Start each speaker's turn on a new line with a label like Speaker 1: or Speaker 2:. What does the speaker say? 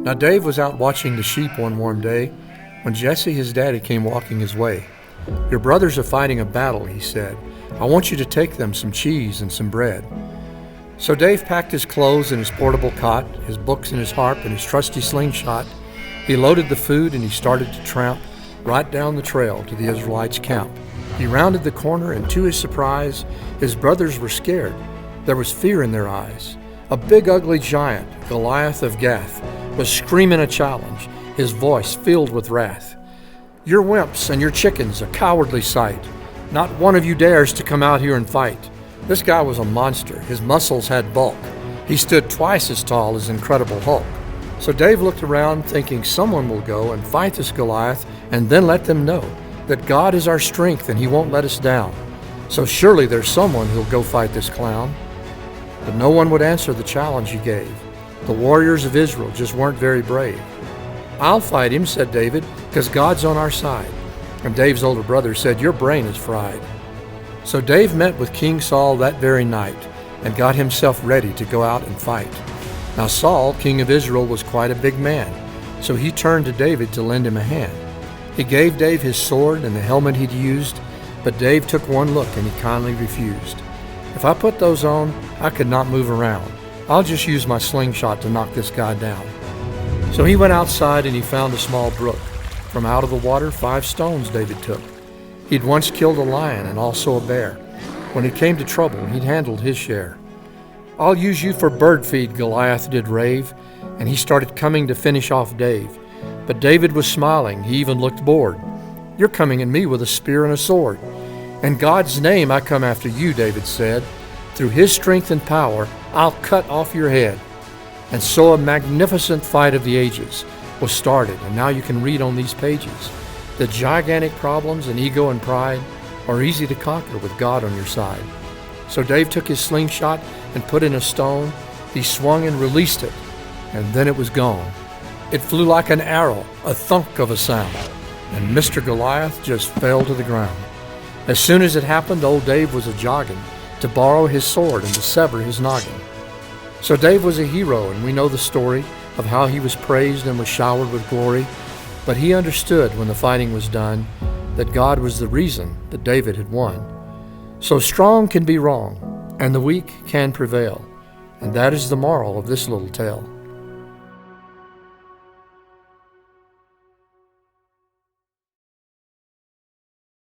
Speaker 1: Now Dave was out watching the sheep one warm day when Jesse, his daddy, came walking his way. "Your brothers are fighting a battle," he said. "I want you to take them some cheese and some bread." So Dave packed his clothes in his portable cot, his books and his harp and his trusty slingshot. He loaded the food and he started to tramp right down the trail to the Israelites' camp. He rounded the corner, and to his surprise, his brothers were scared. There was fear in their eyes. A big ugly giant, Goliath of Gath, was screaming a challenge, his voice filled with wrath. "Your wimps and your chickens, a cowardly sight. Not one of you dares to come out here and fight." This guy was a monster. His muscles had bulk. He stood twice as tall as Incredible Hulk. So Dave looked around, thinking someone will go and fight this Goliath and then let them know that God is our strength and he won't let us down. So surely there's someone who'll go fight this clown. But no one would answer the challenge he gave. The warriors of Israel just weren't very brave. "I'll fight him," said David, "because God's on our side." And Dave's older brother said, "Your brain is fried." So Dave met with King Saul that very night and got himself ready to go out and fight. Now Saul, king of Israel, was quite a big man, so he turned to David to lend him a hand. He gave Dave his sword and the helmet he'd used, but Dave took one look and he kindly refused. "If I put those on, I could not move around. I'll just use my slingshot to knock this guy down." So he went outside and he found a small brook. From out of the water 5 stones David took. He'd once killed a lion and also a bear. When it came to trouble, he'd handled his share. "I'll use you for bird feed," Goliath did rave, and he started coming to finish off Dave. But David was smiling, he even looked bored. "You're coming at me with a spear and a sword. In God's name I come after you," David said. "Through his strength and power, I'll cut off your head." And so a magnificent fight of the ages was started, and now you can read on these pages. The gigantic problems and ego and pride are easy to conquer with God on your side. So Dave took his slingshot and put in a stone. He swung and released it, and then it was gone. It flew like an arrow, a thunk of a sound, and Mr. Goliath just fell to the ground. As soon as it happened, old Dave was a-jogging to borrow his sword and to sever his noggin. So Dave was a hero, and we know the story of how he was praised and was showered with glory. But he understood when the fighting was done that God was the reason that David had won. So strong can be wrong, and the weak can prevail. And that is the moral of this little tale.